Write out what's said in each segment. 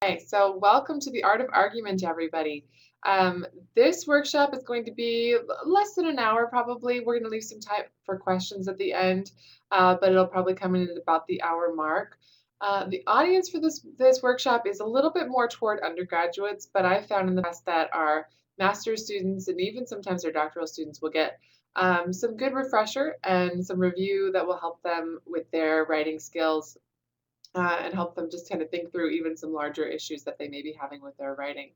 Hi, so welcome to the Art of Argument, everybody. This workshop is going to be less than an hour, probably. We're going to leave some time for questions at the end, but it'll probably come in at about the hour mark. The audience for this workshop is a little bit more toward undergraduates, but I found in the past that our master's students and even sometimes our doctoral students will get some good refresher and some review that will help them with their writing skills and help them just kind of think through even some larger issues that they may be having with their writing.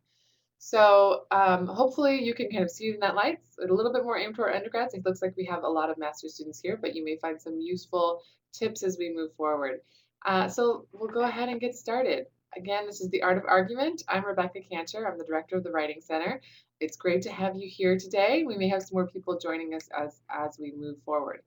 So hopefully you can kind of see in that light. It's a little bit more aimed toward undergrads. It looks like we have a lot of master's students here, but you may find some useful tips as we move forward. So we'll go ahead and get started. Again, this is The Art of Argument. I'm Rebecca Cantor. I'm the director of the Writing Center. It's great to have you here today. We may have some more people joining us as we move forward.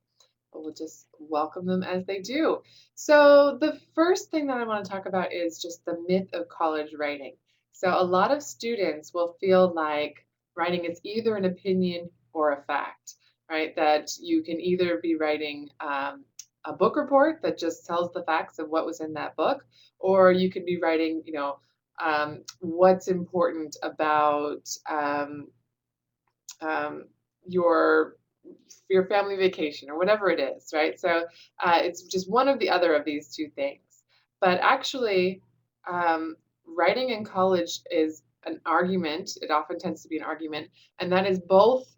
We'll just welcome them as they do. So the first thing that I want to talk about is just the myth of college writing. So a lot of students will feel like writing is either an opinion or a fact, right? That you can either be writing a book report that just tells the facts of what was in that book, or you could be writing, what's important about um, your your family vacation or whatever it is, right? So it's just one of the other of these two things. But actually, writing in college is an argument. It often tends to be an argument, and that is both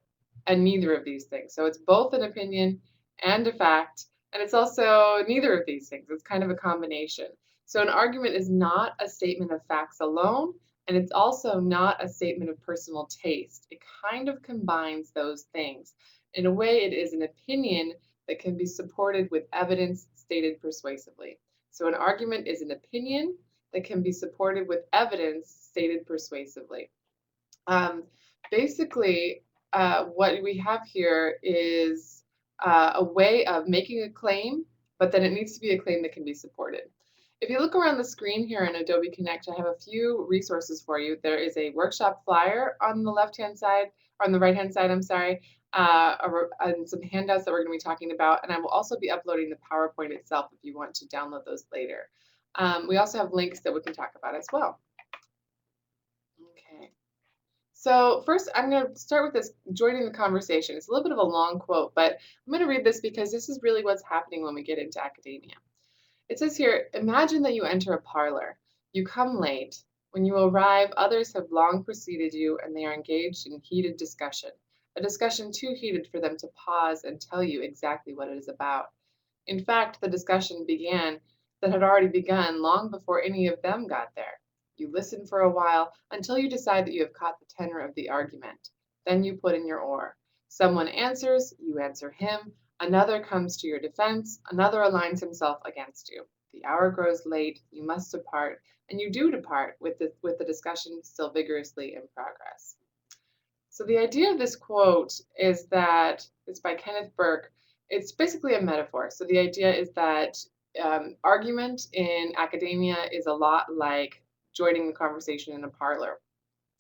and neither of these things. So it's both an opinion and a fact, and it's also neither of these things. It's kind of a combination. So an argument is not a statement of facts alone, and it's also not a statement of personal taste. It kind of combines those things. In a way, it is an opinion that can be supported with evidence stated persuasively. So an argument is an opinion that can be supported with evidence stated persuasively. Um, Basically, what we have here is a way of making a claim, but then it needs to be a claim that can be supported. If you look around the screen here in Adobe Connect, I have a few resources for you. There is a workshop flyer on the left-hand side, or on the right-hand side, I'm sorry, and some handouts that we're going to be talking about. And I will also be uploading the PowerPoint itself if you want to download those later. We also have links that we can talk about as well. Okay. So first, I'm going to start with this joining the conversation. It's a little bit of a long quote, but I'm going to read this because this is really what's happening when we get into academia. It says here, imagine that you enter a parlor. You come late. When you arrive, others have long preceded you and they are engaged in heated discussion, a discussion too heated for them to pause and tell you exactly what it is about. In fact, the discussion that had already begun long before any of them got there. You listen for a while until you decide that you have caught the tenor of the argument. Then you put in your oar. Someone answers, you answer him, another comes to your defense, another aligns himself against you. The hour grows late, you must depart, and you do depart with the discussion still vigorously in progress. So the idea of this quote is that it's by Kenneth Burke. It's basically a metaphor. So the idea is that argument in academia is a lot like joining the conversation in a parlor.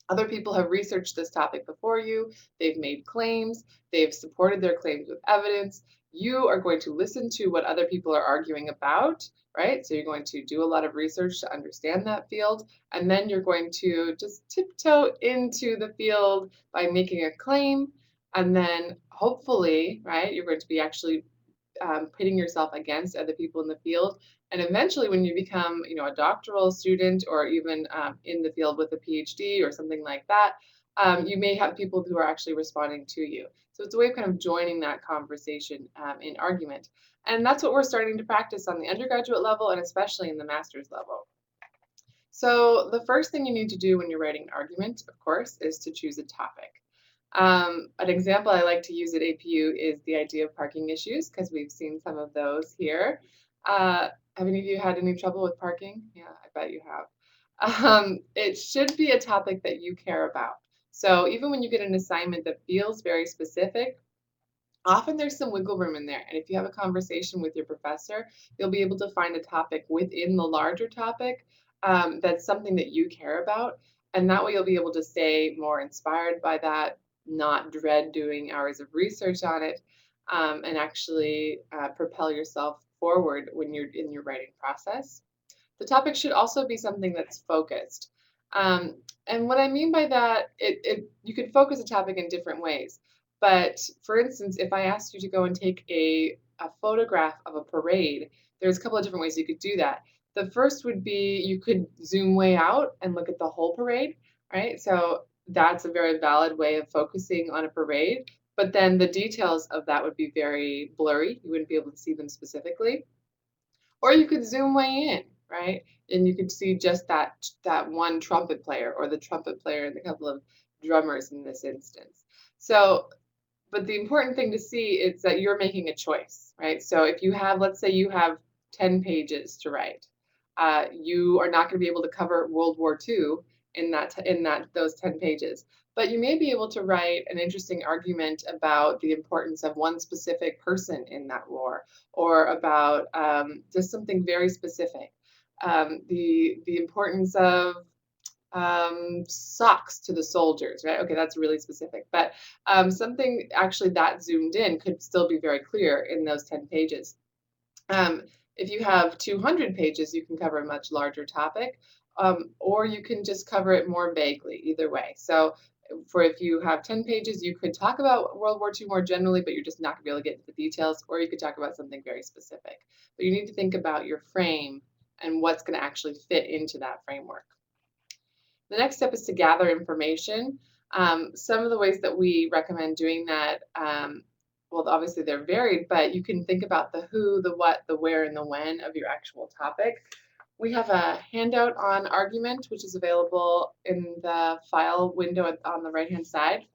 Other people have researched this topic before you. They've made claims. They've supported their claims with evidence. You are going to listen to what other people are arguing about, right? So you're going to do a lot of research to understand that field. And then you're going to just tiptoe into the field by making a claim. And then hopefully, right, you're going to be actually pitting yourself against other people in the field. And eventually, when you become, a doctoral student or even in the field with a PhD or something like that, you may have people who are actually responding to you. So it's a way of kind of joining that conversation in argument. And that's what we're starting to practice on the undergraduate level and especially in the master's level. So the first thing you need to do when you're writing an argument, of course, is to choose a topic. An example I like to use at APU is the idea of parking issues, because we've seen some of those here. Have any of you had any trouble with parking? Yeah, I bet you have. It should be a topic that you care about. So even when you get an assignment that feels very specific, often there's some wiggle room in there. And if you have a conversation with your professor, you'll be able to find a topic within the larger topic that's something that you care about. And that way you'll be able to stay more inspired by that, not dread doing hours of research on it, and actually propel yourself forward when you're in your writing process. The topic should also be something that's focused. And what I mean by that, you can focus a topic in different ways. But for instance, if I asked you to go and take a photograph of a parade, there's a couple of different ways you could do that. The first would be you could zoom way out and look at the whole parade, right? So that's a very valid way of focusing on a parade. But then the details of that would be very blurry. You wouldn't be able to see them specifically. Or you could zoom way in, right? And you could see just that one trumpet player or the trumpet player and a couple of drummers in this instance. So, but the important thing to see is that you're making a choice, right? So if you have, let's say you have 10 pages to write, you are not going to be able to cover World War II in those 10 pages. But you may be able to write an interesting argument about the importance of one specific person in that war, or about just something very specific. The importance of socks to the soldiers, right? Okay, that's really specific, but something actually that zoomed in could still be very clear in those 10 pages. Um, if you have 200 pages, you can cover a much larger topic, or you can just cover it more vaguely, either way. So for if you have 10 pages, you could talk about World War II more generally, but you're just not gonna be able to get into the details, or you could talk about something very specific. But you need to think about your frame and what's gonna actually fit into that framework. The next step is to gather information. Some of the ways that we recommend doing that, well, obviously they're varied, but you can think about the who, the what, the where, and the when of your actual topic. We have a handout on argument, which is available in the file window on the right-hand side.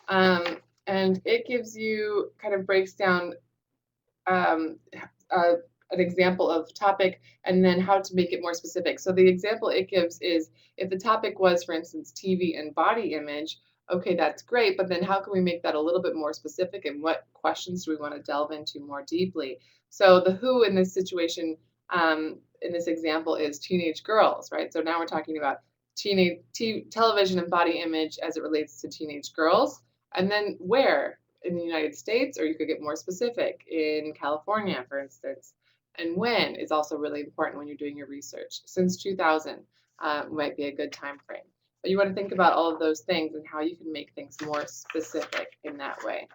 And it gives you, kind of breaks down um, an example of topic and then how to make it more specific. So the example it gives is if the topic was, for instance, TV and body image, okay, that's great, but then how can we make that a little bit more specific and what questions do we want to delve into more deeply? So the who in this situation, in this example, is teenage girls, right? So now we're talking about television and body image as it relates to teenage girls. And then where? In the United States, or you could get more specific in California, for instance. And when is also really important when you're doing your research. Since 2000 might be a good time frame. But you want to think about all of those things and how you can make things more specific in that way.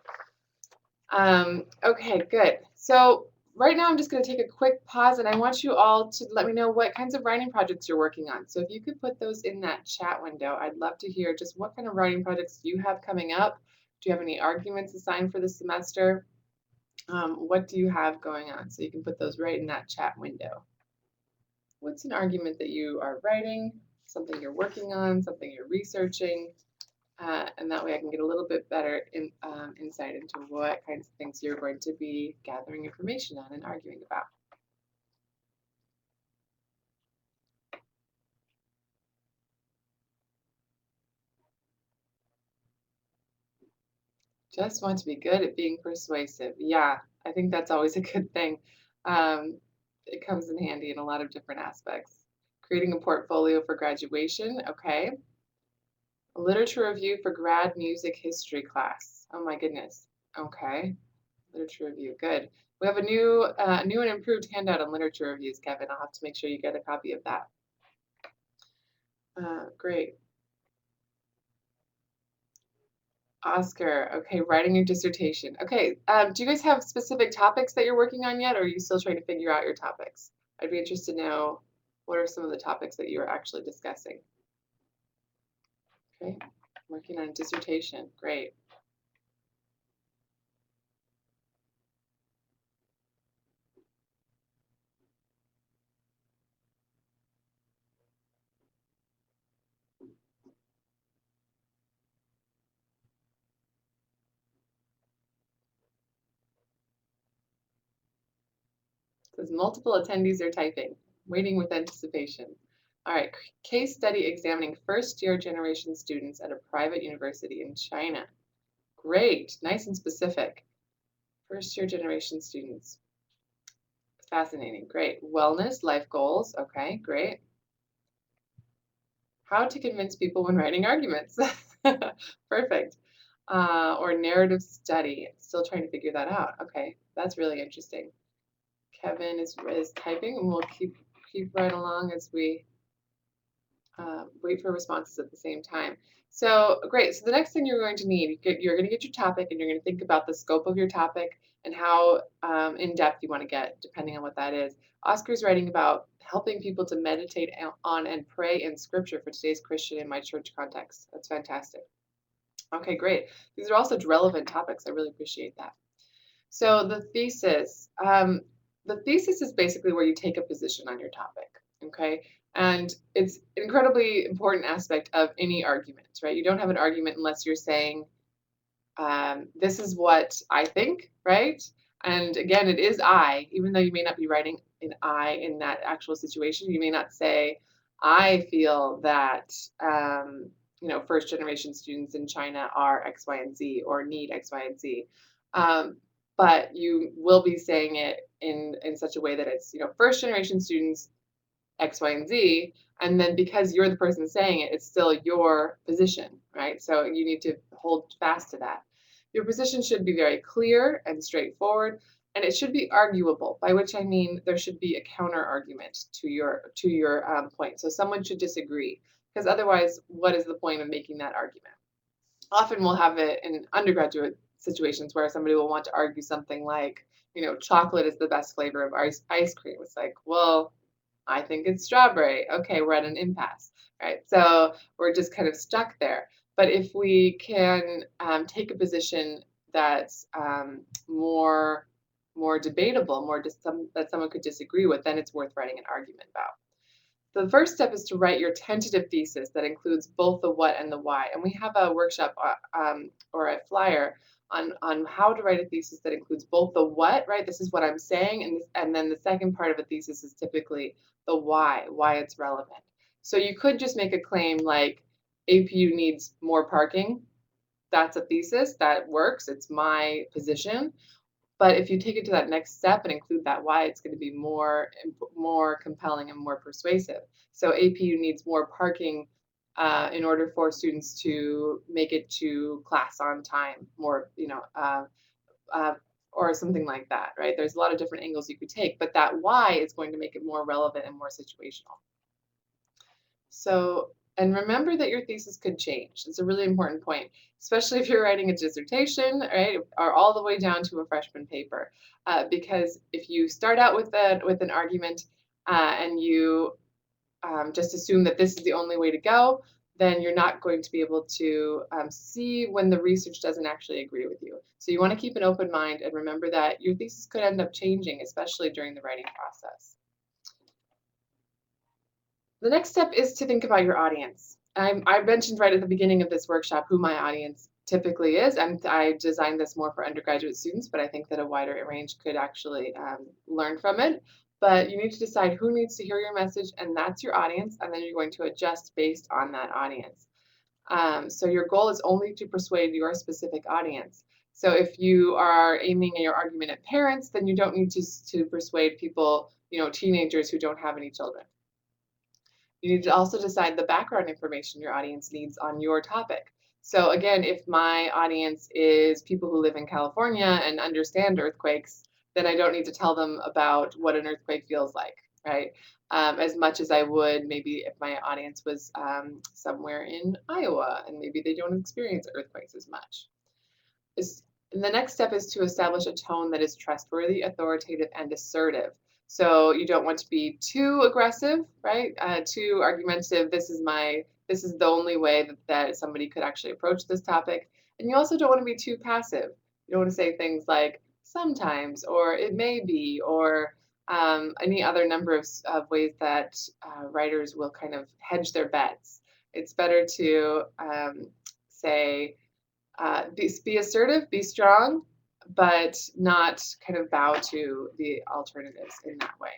Okay, good. So right now I'm just going to take a quick pause and I want you all to let me know what kinds of writing projects you're working on. So if you could put those in that chat window, I'd love to hear just what kind of writing projects you have coming up. Do you have any arguments assigned for the semester? What do you have going on? So you can put those right in that chat window. What's an argument that you are writing, something you're working on, something you're researching? And that way I can get a little bit better insight into what kinds of things you're going to be gathering information on and arguing about. Just want to be good at being persuasive. Yeah, I think that's always a good thing. It comes in handy in a lot of different aspects. Creating a portfolio for graduation, okay. A literature review for grad music history class. Oh my goodness. Okay. Literature review. Good. We have a new and improved handout on literature reviews, Kevin. I'll have to make sure you get a copy of that. Great. Oscar. Okay, writing your dissertation. Okay. Do you guys have specific topics that you're working on yet, or are you still trying to figure out your topics? I'd be interested to know what are some of the topics that you're actually discussing. Okay. Working on dissertation. Great. Says multiple attendees are typing, waiting with anticipation. All right, case study examining first-year generation students at a private university in China. Great, nice and specific. First-year generation students. Fascinating, great. Wellness, life goals, okay, great. How to convince people when writing arguments. Perfect. Or narrative study. Still trying to figure that out. Okay, that's really interesting. Kevin is typing, and we'll keep keep right along as we wait for responses at the same time. So great. So the next thing you're going to need, you're going to get your topic, and you're going to think about the scope of your topic and how in depth you want to get, depending on what that is. Oscar's writing about helping people to meditate on and pray in Scripture for today's Christian in my church context. That's fantastic. Okay, great. These are also relevant topics. I really appreciate that. So the thesis is basically where you take a position on your topic, okay? And it's an incredibly important aspect of any argument, right? You don't have an argument unless you're saying, this is what I think, right? And again, it is I, even though you may not be writing an I in that actual situation, you may not say, I feel that, first generation students in China are X, Y, and Z or need X, Y, and Z. But you will be saying it in such a way that it's, first generation students X, Y, and Z. And then because you're the person saying it, it's still your position, right? So you need to hold fast to that. Your position should be very clear and straightforward, and it should be arguable, by which I mean there should be a counter argument to your point. So someone should disagree, because otherwise, what is the point of making that argument? Often we'll have it in undergraduate situations where somebody will want to argue something like, chocolate is the best flavor of ice cream. It's like, well, I think it's strawberry. Okay, we're at an impasse, right? So we're just kind of stuck there. But if we can take a position that's more debatable, that someone could disagree with, then it's worth writing an argument about. The first step is to write your tentative thesis that includes both the what and the why. And we have a workshop or a flyer on how to write a thesis that includes both the what, right? This is what I'm saying, and then the second part of a thesis is typically the why it's relevant. So you could just make a claim like APU needs more parking. That's a thesis that works. It's my position. But if you take it to that next step and include that why, it's going to be more compelling and more persuasive. So APU needs more parking in order for students to make it to class on time, or something like that, right? There's a lot of different angles you could take, but that why is going to make it more relevant and more situational. So, and remember that your thesis could change. It's a really important point, especially if you're writing a dissertation, right, or all the way down to a freshman paper. Because if you start out with an argument and you just assume that this is the only way to go, then you're not going to be able to see when the research doesn't actually agree with you. So you want to keep an open mind and remember that your thesis could end up changing, especially during the writing process. The next step is to think about your audience. I mentioned right at the beginning of this workshop who my audience typically is, and I designed this more for undergraduate students, but I think that a wider range could actually learn from it. But you need to decide who needs to hear your message, and that's your audience, and then you're going to adjust based on that audience. So your goal is only to persuade your specific audience. So if you are aiming your argument at parents, then you don't need to persuade people, teenagers who don't have any children. You need to also decide the background information your audience needs on your topic. So again, if my audience is people who live in California and understand earthquakes, then I don't need to tell them about what an earthquake feels like, right? As much as I would maybe if my audience was somewhere in Iowa and maybe they don't experience earthquakes as much. And the next step is to establish a tone that is trustworthy, authoritative, and assertive. So you don't want to be too aggressive, right? Too argumentative. This is the only way that somebody could actually approach this topic. And you also don't want to be too passive. You don't want to say things like sometimes, or it may be, or any other number of ways that writers will kind of hedge their bets. It's better to say, be assertive, be strong, but not kind of bow to the alternatives in that way.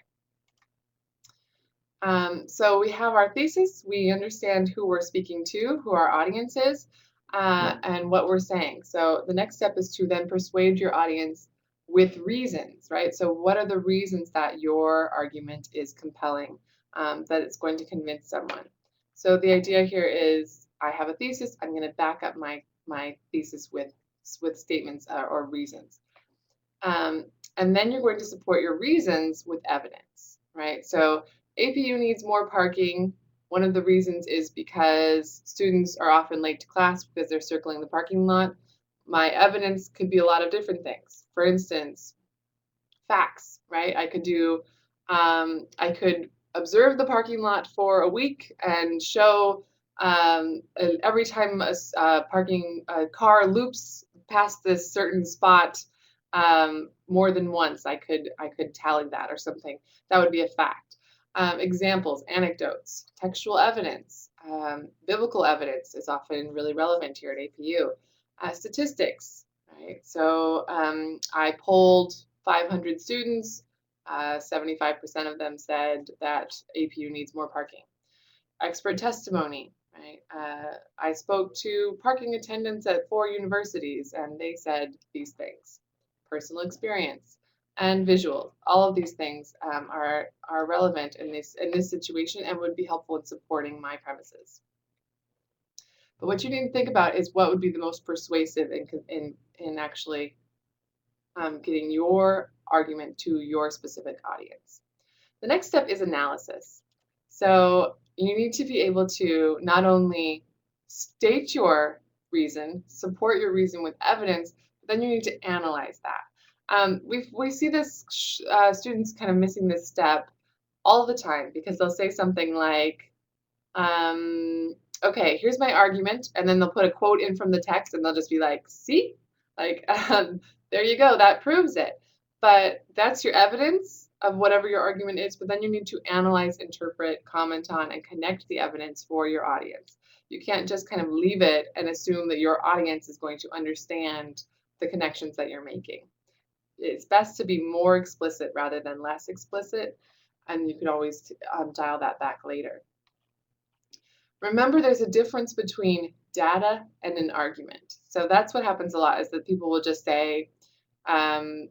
So we have our thesis, we understand who we're speaking to, who our audience is, and what we're saying. So the next step is to then persuade your audience with reasons, right? So what are the reasons that your argument is compelling, that it's going to convince someone? So the idea here is I have a thesis, I'm going to back up my thesis with statements or reasons. And then you're going to support your reasons with evidence, right? So APU needs more parking. One of the reasons is because students are often late to class because they're circling the parking lot. My evidence could be a lot of different things. For instance, facts, right? I could observe the parking lot for a week and show every time a car loops past this certain spot more than once, I could tally that or something. That would be a fact. Examples, anecdotes, textual evidence, biblical evidence is often really relevant here at APU. Statistics, right? So I polled 500 students. 75% of them said that APU needs more parking. Expert testimony, right? I spoke to parking attendants at 4 universities and they said these things. Personal experience and visual. All of these things are relevant in this situation and would be helpful in supporting my premises. But what you need to think about is what would be the most persuasive in actually getting your argument to your specific audience. The next step is analysis. So you need to be able to not only state your reason, support your reason with evidence, but then you need to analyze that. We see this students kind of missing this step all the time because they'll say something like, okay, here's my argument, and then they'll put a quote in from the text and they'll just be like, see, like, there you go, that proves it. But that's your evidence of whatever your argument is, but then you need to analyze, interpret, comment on, and connect the evidence for your audience. You can't just kind of leave it and assume that your audience is going to understand the connections that you're making. It's best to be more explicit rather than less explicit, and you can always dial that back later. Remember, there's a difference between data and an argument. So that's what happens a lot, is that people will just say 73%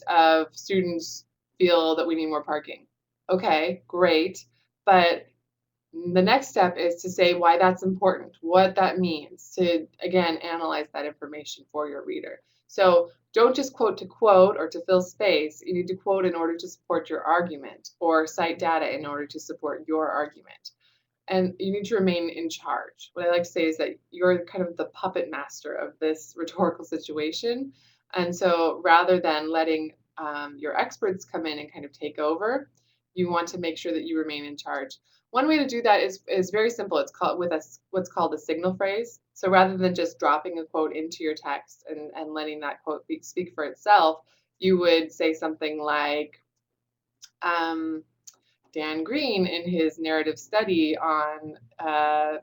of students feel that we need more parking. Okay, great. But the next step is to say why that's important, what that means, to, again, analyze that information for your reader. So don't just quote to quote or to fill space. You need to quote in order to support your argument, or cite data in order to support your argument. And you need to remain in charge. What I like to say is that you're kind of the puppet master of this rhetorical situation. And so rather than letting your experts come in and kind of take over, you want to make sure that you remain in charge. One way to do that is very simple. It's called what's called a signal phrase. So rather than just dropping a quote into your text and letting that quote speak for itself, you would say something like, Dan Green, in his narrative study on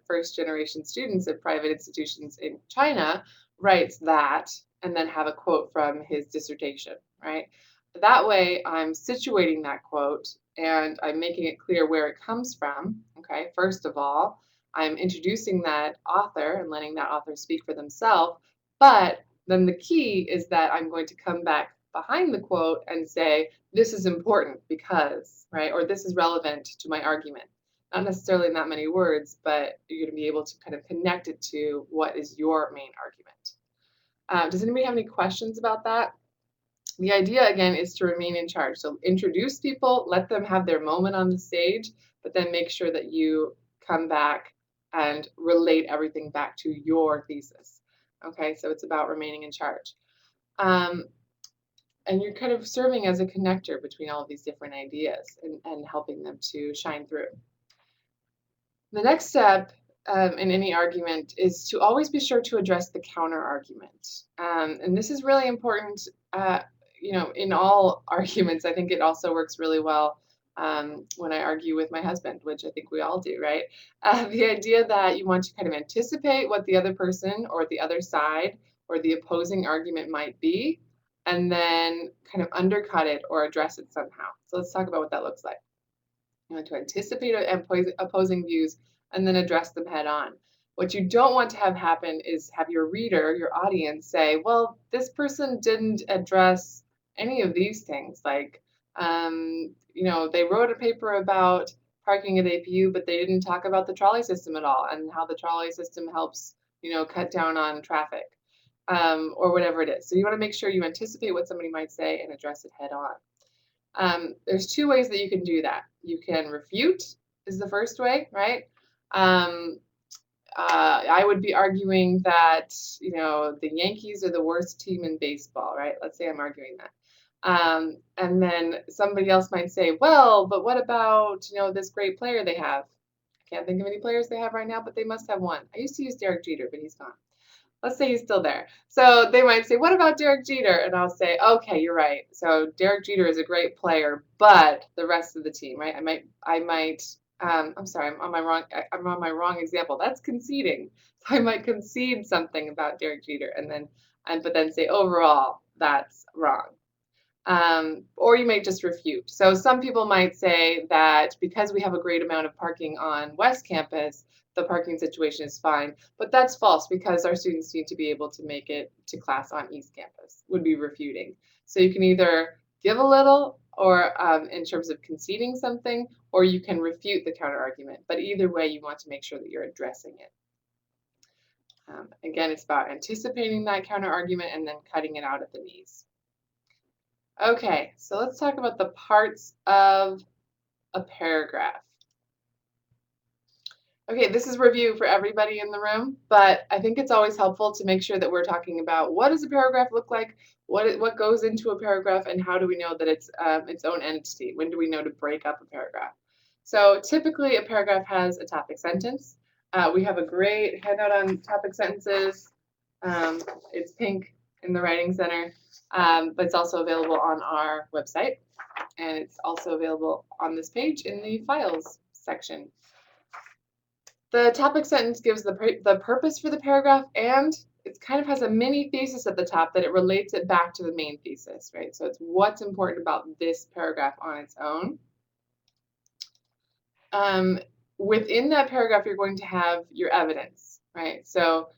first-generation students at private institutions in China, writes that, and then have a quote from his dissertation, right? That way, I'm situating that quote and I'm making it clear where it comes from, okay? First of all, I'm introducing that author and letting that author speak for themselves, but then the key is that I'm going to come back behind the quote and say, this is important because, right? Or this is relevant to my argument. Not necessarily in that many words, but you're going to be able to kind of connect it to what is your main argument. Does anybody have any questions about that? The idea, again, is to remain in charge. So introduce people, let them have their moment on the stage, but then make sure that you come back and relate everything back to your thesis. Okay, so it's about remaining in charge. And you're kind of serving as a connector between all of these different ideas and helping them to shine through. The next step in any argument is to always be sure to address the counter argument. And this is really important, in all arguments. I think it also works really well when I argue with my husband, which I think we all do, right? The idea that you want to kind of anticipate what the other person or the other side or the opposing argument might be, and then kind of undercut it or address it somehow. So let's talk about what that looks like. You want to anticipate opposing views and then address them head on. What you don't want to have happen is have your reader, your audience, say, well, this person didn't address any of these things. Like, they wrote a paper about parking at APU, but they didn't talk about the trolley system at all and how the trolley system helps, cut down on traffic. Or whatever it is. So you want to make sure you anticipate what somebody might say and address it head on. There's two ways that you can do that. You can refute is the first way, right? Um, I would be arguing that, the Yankees are the worst team in baseball, right? Let's say I'm arguing that. And then somebody else might say, well, but what about, this great player they have? I can't think of any players they have right now, but they must have one. I used to use Derek Jeter, but he's gone. Let's say he's still there. So they might say, what about Derek Jeter? And I'll say, okay, you're right. So Derek Jeter is a great player, but the rest of the team, right? I'm sorry, I'm on my wrong example. That's conceding. So I might concede something about Derek Jeter but then say overall, that's wrong. Or you may just refute. So some people might say that because we have a great amount of parking on West Campus, the parking situation is fine. But that's false because our students need to be able to make it to class on East Campus, would be refuting. So you can either give a little or in terms of conceding something, or you can refute the counter argument. But either way, you want to make sure that you're addressing it. Again, it's about anticipating that counter argument and then cutting it out at the knees. Okay, so let's talk about the parts of a paragraph. Okay, this is review for everybody in the room, but I think it's always helpful to make sure that we're talking about what does a paragraph look like, what goes into a paragraph, and how do we know that it's its own entity? When do we know to break up a paragraph? So typically a paragraph has a topic sentence. We have a great handout on topic sentences. It's pink in the Writing Center, but it's also available on our website, and it's also available on this page in the files section. The topic sentence gives the purpose for the paragraph, and it kind of has a mini thesis at the top that it relates it back to the main thesis, right? So it's what's important about this paragraph on its own. Within that paragraph, you're going to have your evidence, right? So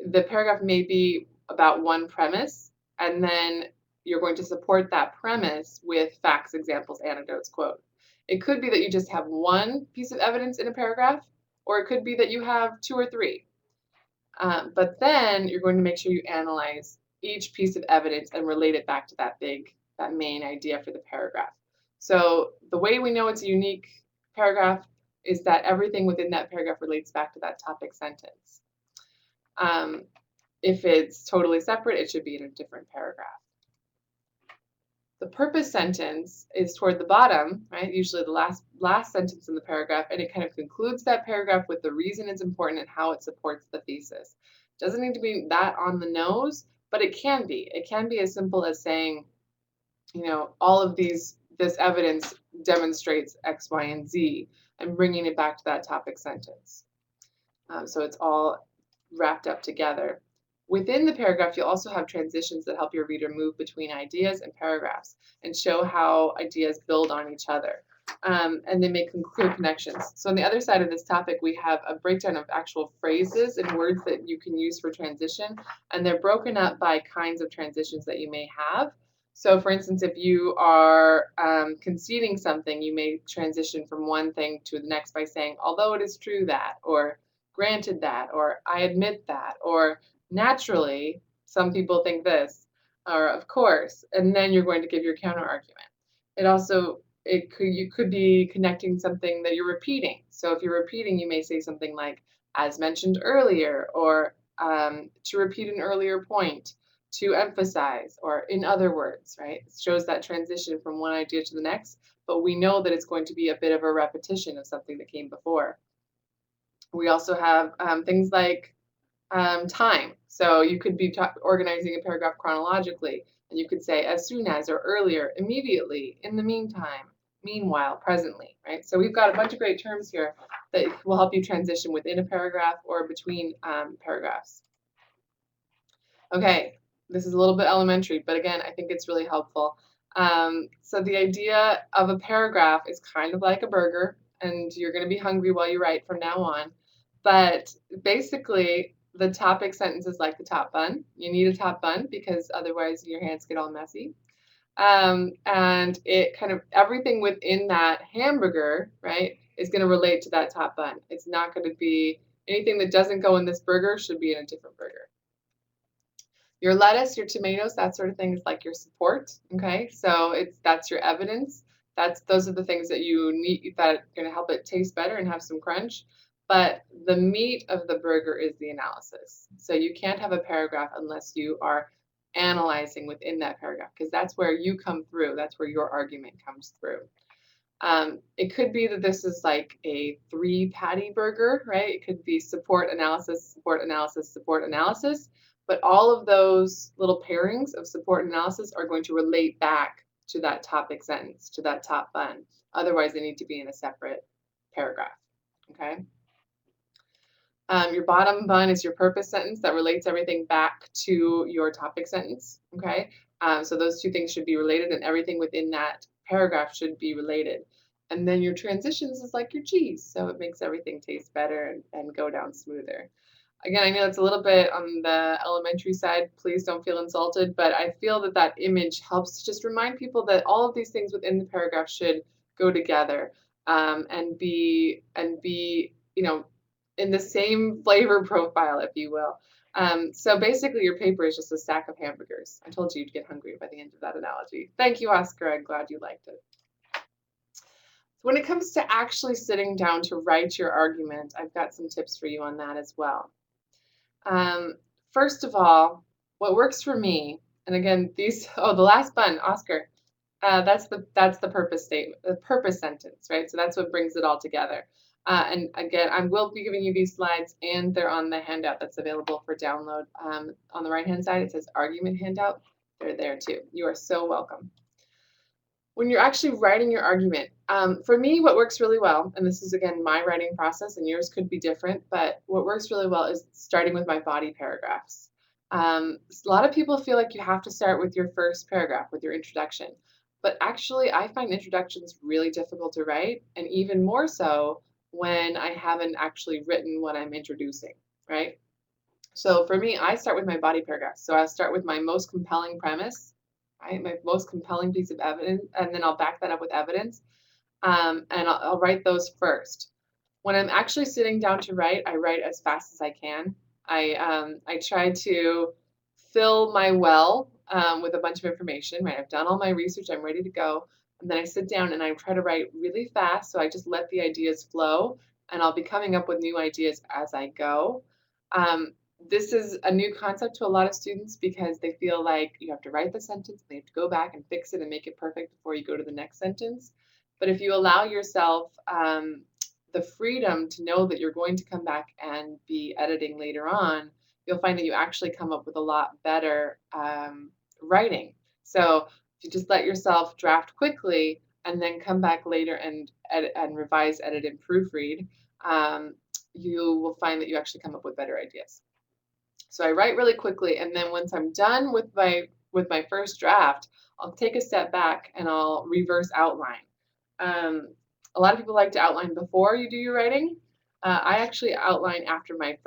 the paragraph may be about one premise, and then you're going to support that premise with facts, examples, anecdotes, quote. It could be that you just have one piece of evidence in a paragraph, or it could be that you have two or three. But then you're going to make sure you analyze each piece of evidence and relate it back to that main idea for the paragraph. So the way we know it's a unique paragraph is that everything within that paragraph relates back to that topic sentence. If it's totally separate, it should be in a different paragraph. The purpose sentence is toward the bottom, right? Usually the last sentence in the paragraph, and it kind of concludes that paragraph with the reason it's important and how it supports the thesis. Doesn't need to be that on the nose, but it can be. It can be as simple as saying, all of this evidence demonstrates X, Y, and Z, and bringing it back to that topic sentence. So it's all wrapped up together. Within the paragraph, you'll also have transitions that help your reader move between ideas and paragraphs and show how ideas build on each other. And they make clear connections. So on the other side of this topic, we have a breakdown of actual phrases and words that you can use for transition, and they're broken up by kinds of transitions that you may have. So for instance, if you are conceding something, you may transition from one thing to the next by saying, although it is true that, or granted that, or I admit that, or naturally, some people think this, or of course, and then you're going to give your counter argument. You could be connecting something that you're repeating. So if you're repeating, you may say something like, as mentioned earlier, or to repeat an earlier point, to emphasize, or in other words, right? It shows that transition from one idea to the next, but we know that it's going to be a bit of a repetition of something that came before. We also have things like time. So you could be organizing a paragraph chronologically, and you could say as soon as, or earlier, immediately, in the meantime, meanwhile, presently, right? So we've got a bunch of great terms here that will help you transition within a paragraph or between paragraphs. Okay, this is a little bit elementary, but again, I think it's really helpful. So the idea of a paragraph is kind of like a burger, and you're going to be hungry while you write from now on. But basically, the topic sentence is like the top bun. You need a top bun because otherwise your hands get all messy. And it kind of everything within that hamburger, right, is going to relate to that top bun. It's not going to be anything that doesn't go in this burger should be in a different burger. Your lettuce, your tomatoes, that sort of thing is like your support, okay? So that's your evidence. Those are the things that you need that are going to help it taste better and have some crunch. But the meat of the burger is the analysis. So you can't have a paragraph unless you are analyzing within that paragraph, because that's where you come through. That's where your argument comes through. It could be that this is like a 3-patty burger, right? It could be support analysis, support analysis, support analysis. But all of those little pairings of support analysis are going to relate back to that topic sentence, to that top bun. Otherwise, they need to be in a separate paragraph, okay? Your bottom bun is your purpose sentence that relates everything back to your topic sentence, okay? So those two things should be related, and everything within that paragraph should be related. And then your transitions is like your cheese, so it makes everything taste better and go down smoother. Again, I know it's a little bit on the elementary side. Please don't feel insulted, but I feel that that image helps to just remind people that all of these things within the paragraph should go together, and be in the same flavor profile, if you will. So basically, your paper is just a stack of hamburgers. I told you you'd get hungry by the end of that analogy. Thank you, Oscar. I'm glad you liked it. When it comes to actually sitting down to write your argument, I've got some tips for you on that as well. First of all, what works for me, and again, the last bun, Oscar, that's the purpose statement, the purpose sentence, right? So that's what brings it all together. And again, I will be giving you these slides, and they're on the handout that's available for download. On the right-hand side, it says argument handout. They're there too. You are so welcome. When you're actually writing your argument, for me, what works really well, and this is again my writing process, and yours could be different, but what works really well is starting with my body paragraphs. A lot of people feel like you have to start with your first paragraph, with your introduction. But actually, I find introductions really difficult to write, and even more so when I haven't actually written what I'm introducing, right? So for me, I start with my body paragraphs. So I'll start with my most compelling premise, right? My most compelling piece of evidence, and then I'll back that up with evidence, and I'll write those first. When I'm actually sitting down to write, I write as fast as I can. I try to fill my well with a bunch of information, right? I've done all my research, I'm ready to go. And then I sit down and I try to write really fast. So I just let the ideas flow, and I'll be coming up with new ideas as I go. Um, this is a new concept to a lot of students because they feel like you have to write the sentence, they have to go back and fix it and make it perfect before you go to the next sentence. But if you allow yourself the freedom to know that you're going to come back and be editing later on, you'll find that you actually come up with a lot better writing. So if you just let yourself draft quickly and then come back later and edit and revise, edit, and proofread, you will find that you actually come up with better ideas. So I write really quickly, and then once I'm done with my first draft, I'll take a step back and I'll reverse outline. A lot of people like to outline before you do your writing. I actually outline after my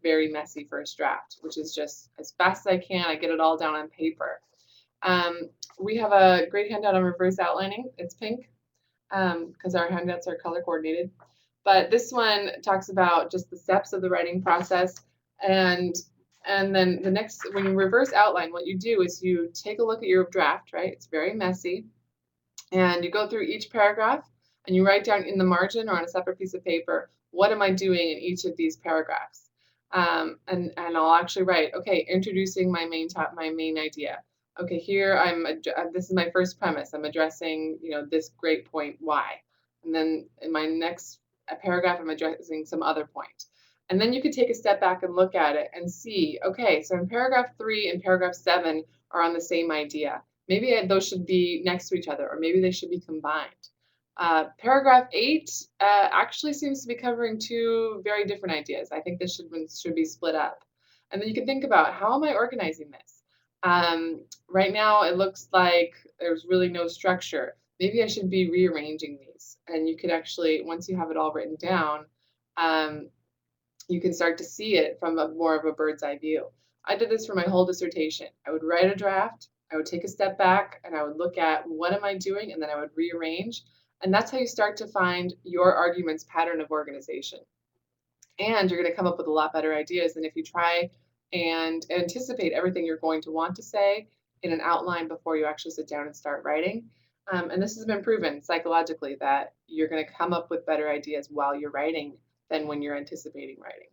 very messy first draft, which is just as fast as I can. I get it all down on paper. We have a great handout on reverse outlining. It's pink because our handouts are color coordinated. But this one talks about just the steps of the writing process, and then when you reverse outline, what you do is you take a look at your draft, right? It's very messy, and you go through each paragraph and you write down in the margin or on a separate piece of paper, what am I doing in each of these paragraphs? And I'll actually write, okay, introducing my main idea. Okay, here this is my first premise. I'm addressing, this great point, why? And then in my next paragraph, I'm addressing some other point. And then you could take a step back and look at it and see, okay, so in paragraph 3 and paragraph 7 are on the same idea. Maybe those should be next to each other, or maybe they should be combined. Paragraph 8 actually seems to be covering two very different ideas. I think this should be split up. And then you can think about, how am I organizing this? Right now, it looks like there's really no structure. Maybe I should be rearranging these. And you could actually, once you have it all written down, you can start to see it from more of a bird's eye view. I did this for my whole dissertation. I would write a draft, I would take a step back, and I would look at what am I doing, and then I would rearrange. And that's how you start to find your argument's pattern of organization. And you're going to come up with a lot better ideas than if you try and anticipate everything you're going to want to say in an outline before you actually sit down and start writing. And this has been proven psychologically that you're going to come up with better ideas while you're writing than when you're anticipating writing.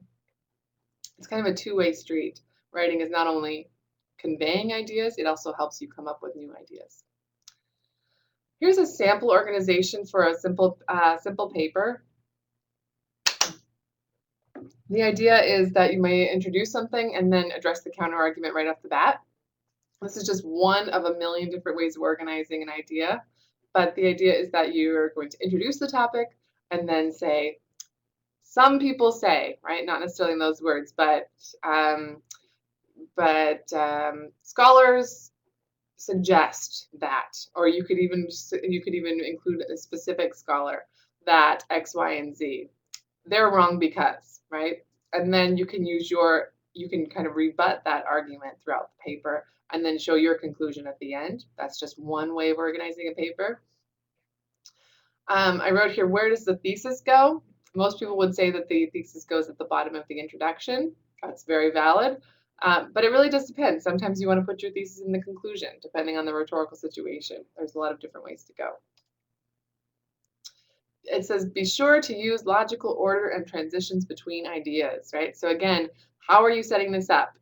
It's kind of a two-way street. Writing is not only conveying ideas, it also helps you come up with new ideas. Here's a sample organization for a simple paper. The idea is that you may introduce something and then address the counter argument right off the bat. This is just one of a million different ways of organizing an idea, but the idea is that you're going to introduce the topic and then say, some people say, right? Not necessarily in those words, but scholars suggest that, or you could even include a specific scholar that X, Y, and Z. They're wrong because, right? And then you can kind of rebut that argument throughout the paper and then show your conclusion at the end. That's just one way of organizing a paper. I wrote here, where does the thesis go? Most people would say that the thesis goes at the bottom of the introduction. That's very valid. But it really does depend. Sometimes you want to put your thesis in the conclusion, depending on the rhetorical situation. There's a lot of different ways to go. It says, be sure to use logical order and transitions between ideas, right? So again, how are you setting this up?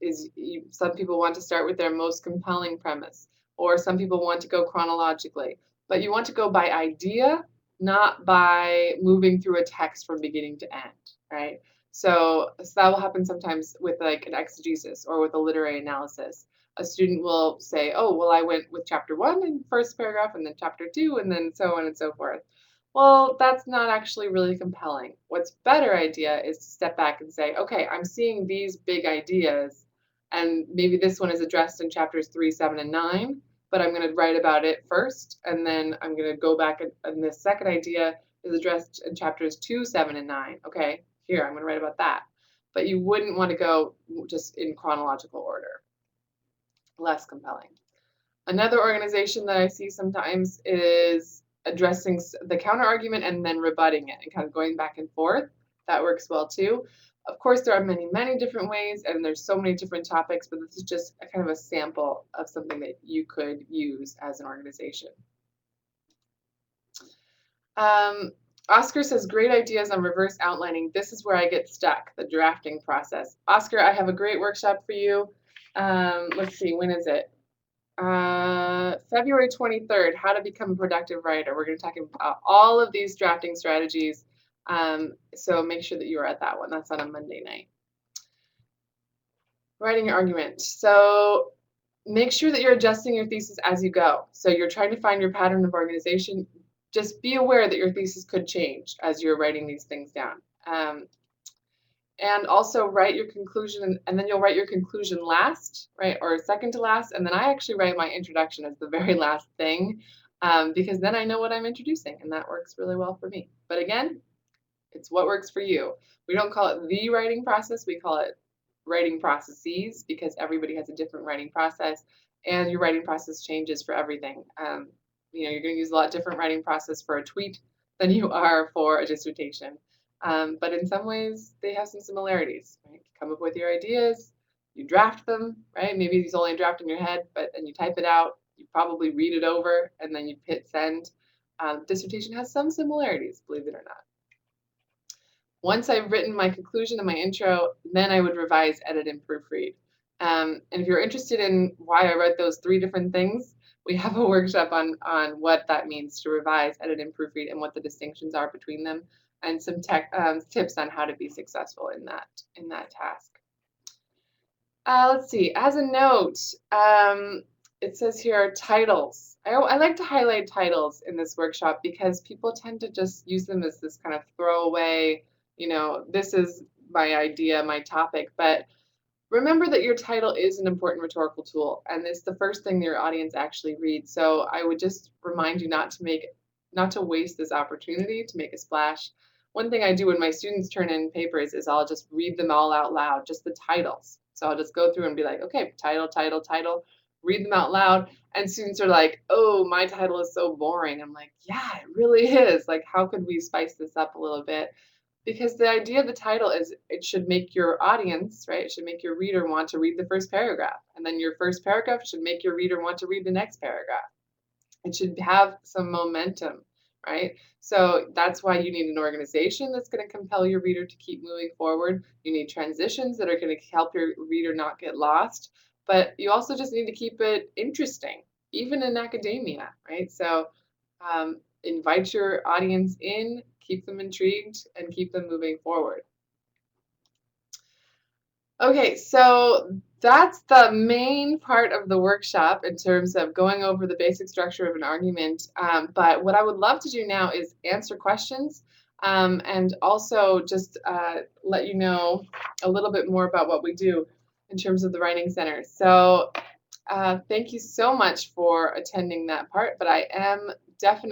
Some people want to start with their most compelling premise, or some people want to go chronologically, but you want to go by idea, not by moving through a text from beginning to end, right? So that will happen sometimes with like an exegesis or with a literary analysis. A student will say, oh, well, I went with chapter 1 in first paragraph and then chapter 2 and then so on and so forth. Well, that's not actually really compelling. What's better idea is to step back and say, okay, I'm seeing these big ideas, and maybe this one is addressed in chapters 3, 7, and 9, but I'm going to write about it first, and then I'm going to go back and this second idea is addressed in chapters 2, 7, and 9. Okay, here, I'm going to write about that. But you wouldn't want to go just in chronological order. Less compelling. Another organization that I see sometimes is addressing the counter argument and then rebutting it and kind of going back and forth. That works well too. Of course, there are many different ways, and there's so many different topics, but this is just a kind of a sample of something that you could use as an organization. Oscar says, great ideas on reverse outlining. This is where I get stuck, the drafting process. Oscar, I have a great workshop for you. Let's see, when is it? February 23rd, how to become a productive writer. We're going to talk about all of these drafting strategies. So make sure that you are at that one. That's on a Monday night. Writing your argument. So make sure that you're adjusting your thesis as you go. So you're trying to find your pattern of organization. Just be aware that your thesis could change as you're writing these things down. And also write your conclusion, and then you'll write your conclusion last, right, or second to last, and then I actually write my introduction as the very last thing, because then I know what I'm introducing, and that works really well for me. But again, it's what works for you. We don't call it the writing process, we call it writing processes, because everybody has a different writing process, and your writing process changes for everything. You're going to use a lot different writing process for a tweet than you are for a dissertation. But in some ways, they have some similarities. Right? You come up with your ideas, you draft them, right? Maybe it's only a draft in your head, but then you type it out, you probably read it over, and then you hit send. Dissertation has some similarities, believe it or not. Once I've written my conclusion and my intro, then I would revise, edit, and proofread. And if you're interested in why I wrote those 3 different things, we have a workshop on what that means to revise, edit, and proofread, and what the distinctions are between them, and some tips on how to be successful in that task. Let's see. As a note, it says here titles. I like to highlight titles in this workshop because people tend to just use them as this kind of throwaway, this is my idea, my topic. But remember that your title is an important rhetorical tool, and it's the first thing your audience actually reads. So I would just remind you not to waste this opportunity to make a splash. One thing I do when my students turn in papers is I'll just read them all out loud, just the titles. So I'll just go through and be like, okay, title, read them out loud. And students are like, oh, my title is so boring. I'm like, yeah, it really is. Like, how could we spice this up a little bit? Because the idea of the title is it should make your audience, right? It should make your reader want to read the first paragraph. And then your first paragraph should make your reader want to read the next paragraph. It should have some momentum, right? So that's why you need an organization that's going to compel your reader to keep moving forward. You need transitions that are going to help your reader not get lost. But you also just need to keep it interesting, even in academia, right? So invite your audience in, keep them intrigued, and keep them moving forward. Okay, so that's the main part of the workshop in terms of going over the basic structure of an argument. But what I would love to do now is answer questions and also just let you know a little bit more about what we do in terms of the Writing Center. So thank you so much for attending that part, but I am definitely